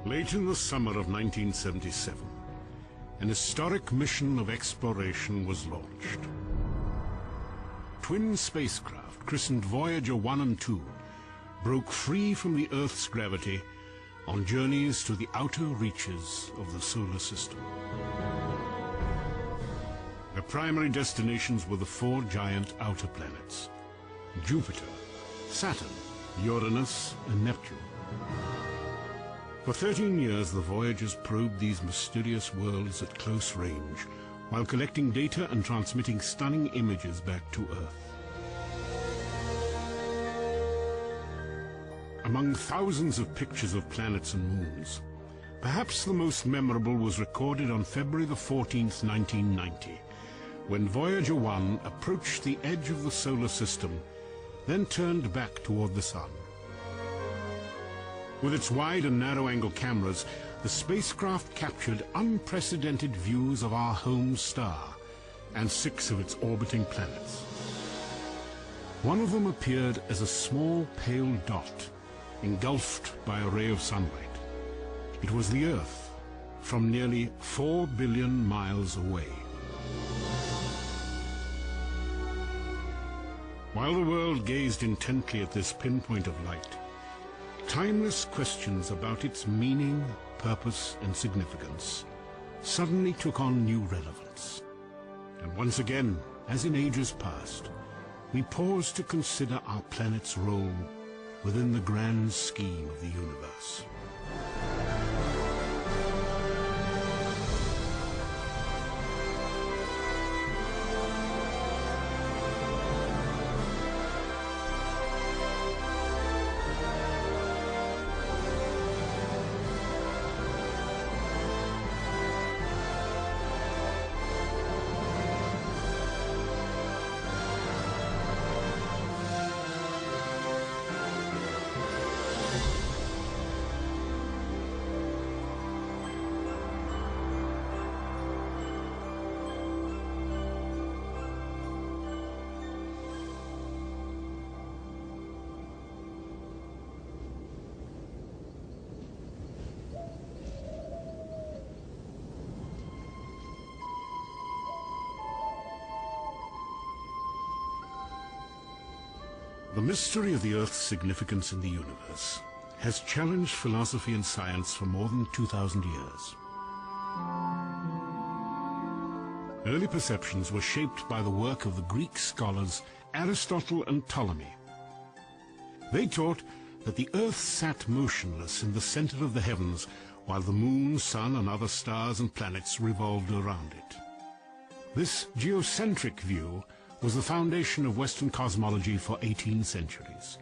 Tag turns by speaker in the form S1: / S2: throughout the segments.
S1: Late in the summer of 1977, an historic mission of exploration was launched. Twin spacecraft, christened Voyager 1 and 2, broke free from the Earth's gravity on journeys to the outer reaches of the solar system. Their primary destinations were the four giant outer planets: Jupiter, Saturn, Uranus, and Neptune. For 13 years, the Voyagers probed these mysterious worlds at close range, while collecting data and transmitting stunning images back to Earth. Among thousands of pictures of planets and moons, perhaps the most memorable was recorded on February the 14th, 1990, when Voyager 1 approached the edge of the solar system, then turned back toward the Sun. With its wide and narrow-angle cameras, the spacecraft captured unprecedented views of our home star and 6 of its orbiting planets. One of them appeared as a small pale dot, engulfed by a ray of sunlight. It was the Earth, from nearly 4 billion miles away. While the world gazed intently at this pinpoint of light, timeless questions about its meaning, purpose, and significance suddenly took on new relevance. And once again, as in ages past, we paused to consider our planet's role within the grand scheme of the universe. The mystery of the Earth's significance in the universe has challenged philosophy and science for more than 2,000 years. Early perceptions were shaped by the work of the Greek scholars Aristotle and Ptolemy. They taught that the Earth sat motionless in the center of the heavens while the moon, sun, and other stars and planets revolved around it. This geocentric view was the foundation of Western cosmology for 18 centuries.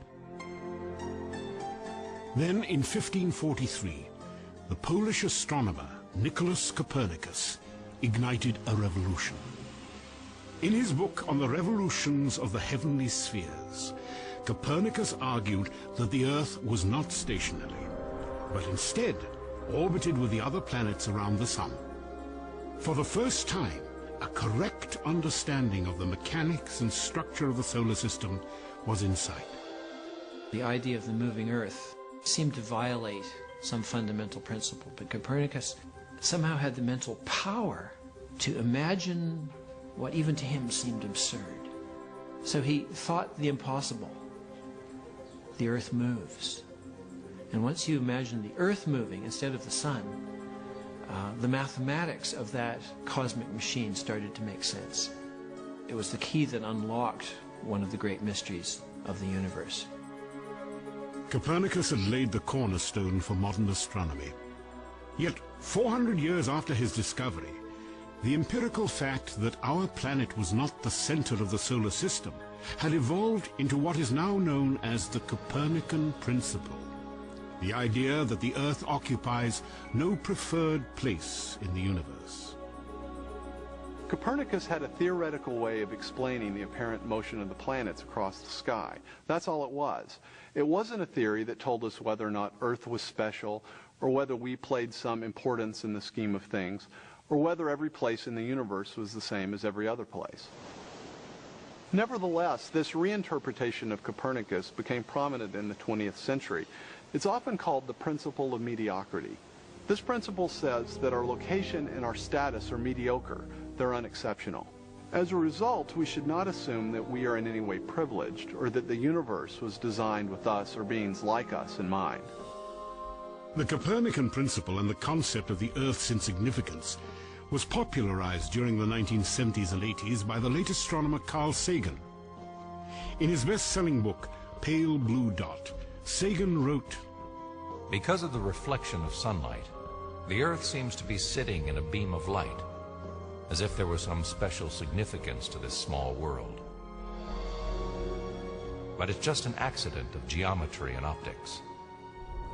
S1: Then, in 1543, the Polish astronomer Nicholas Copernicus ignited a revolution. In his book on the revolutions of the heavenly spheres, Copernicus argued that the Earth was not stationary, but instead orbited with the other planets around the Sun. For the first time, a correct understanding of the mechanics and structure of the solar system was in sight.
S2: The idea of the moving Earth seemed to violate some fundamental principle, but Copernicus somehow had the mental power to imagine what even to him seemed absurd. So he thought the impossible. The Earth moves. And once you imagine the Earth moving instead of the Sun, the mathematics of that cosmic machine started to make sense. It was the key that unlocked one of the great mysteries of the universe.
S1: Copernicus had laid the cornerstone for modern astronomy. Yet, 400 years after his discovery, the empirical fact that our planet was not the center of the solar system had evolved into what is now known as the Copernican principle. The idea that the Earth occupies no preferred place in the universe.
S3: Copernicus had a theoretical way of explaining the apparent motion of the planets across the sky. That's all it was. It wasn't a theory that told us whether or not Earth was special, or whether we played some importance in the scheme of things, or whether every place in the universe was the same as every other place. Nevertheless, this reinterpretation of Copernicus became prominent in the 20th century. It's often called the principle of mediocrity. This principle says that our location and our status are mediocre, they're unexceptional. As a result, we should not assume that we are in any way privileged or that the universe was designed with us or beings like us in mind.
S1: The Copernican principle and the concept of the Earth's insignificance was popularized during the 1970s and 80s by the late astronomer Carl Sagan. In his best-selling book, Pale Blue Dot, Sagan wrote,
S4: "Because of the reflection of sunlight, the Earth seems to be sitting in a beam of light, as if there was some special significance to this small world. But it's just an accident of geometry and optics.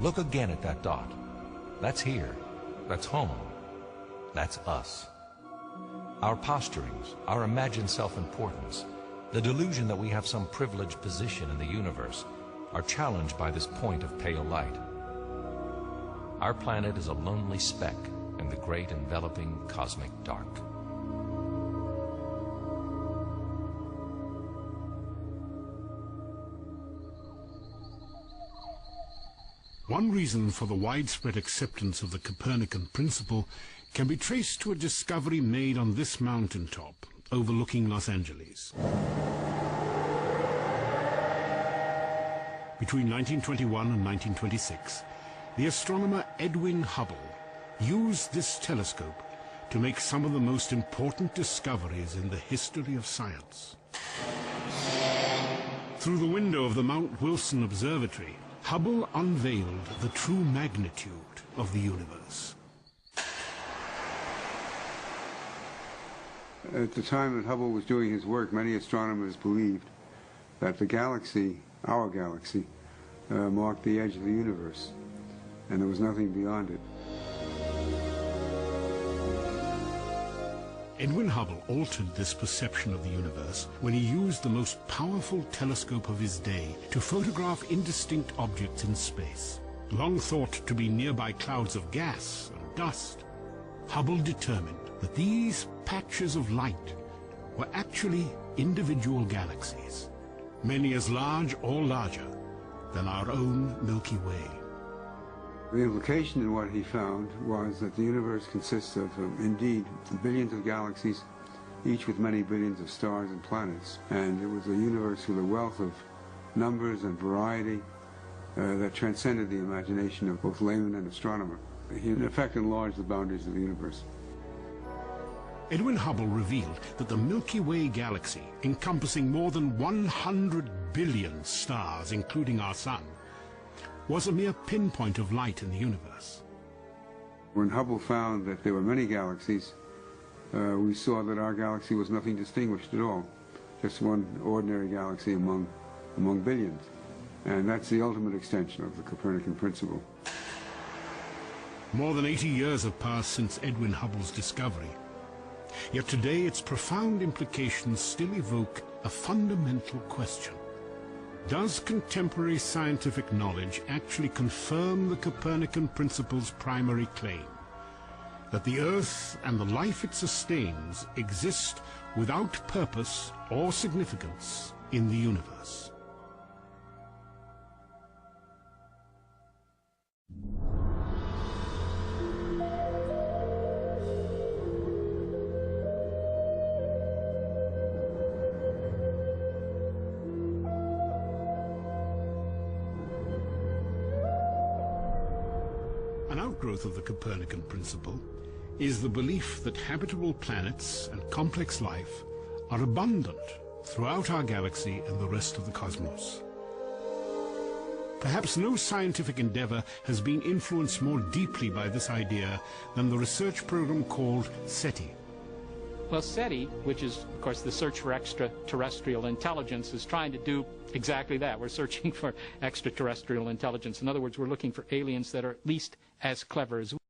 S4: Look again at that dot. That's here. That's home. That's us. Our posturings, our imagined self-importance, the delusion that we have some privileged position in the universe, are challenged by this point of pale light. Our planet is a lonely speck in the great enveloping cosmic dark."
S1: One reason for the widespread acceptance of the Copernican principle can be traced to a discovery made on this mountaintop overlooking Los Angeles. Between 1921 and 1926, the astronomer Edwin Hubble used this telescope to make some of the most important discoveries in the history of science. Through the window of the Mount Wilson Observatory, Hubble unveiled the true magnitude of the universe.
S5: At the time that Hubble was doing his work, many astronomers believed that the galaxy, our galaxy, marked the edge of the universe, and there was nothing beyond it.
S1: Edwin Hubble altered this perception of the universe when he used the most powerful telescope of his day to photograph indistinct objects in space. Long thought to be nearby clouds of gas and dust, Hubble determined that these patches of light were actually individual galaxies, many as large or larger than our own Milky Way.
S5: The implication in what he found was that the universe consists of, indeed, billions of galaxies, each with many billions of stars and planets. And it was a universe with a wealth of numbers and variety that transcended the imagination of both layman and astronomer. He, in effect, enlarged the boundaries of the universe.
S1: Edwin Hubble revealed that the Milky Way galaxy, encompassing more than 100 billion stars, including our sun, was a mere pinpoint of light in the universe.
S5: When Hubble found that there were many galaxies, we saw that our galaxy was nothing distinguished at all, just one ordinary galaxy among billions. And that's the ultimate extension of the Copernican principle.
S1: More than 80 years have passed since Edwin Hubble's discovery. Yet today its profound implications still evoke a fundamental question. Does contemporary scientific knowledge actually confirm the Copernican principle's primary claim, that the Earth and the life it sustains exist without purpose or significance in the universe? An outgrowth of the Copernican principle is the belief that habitable planets and complex life are abundant throughout our galaxy and the rest of the cosmos. Perhaps no scientific endeavor has been influenced more deeply by this idea than the research program called SETI.
S6: Well, SETI, which is, of course, the search for extraterrestrial intelligence, is trying to do exactly that. We're searching for extraterrestrial intelligence. In other words, we're looking for aliens that are at least as clever as we are.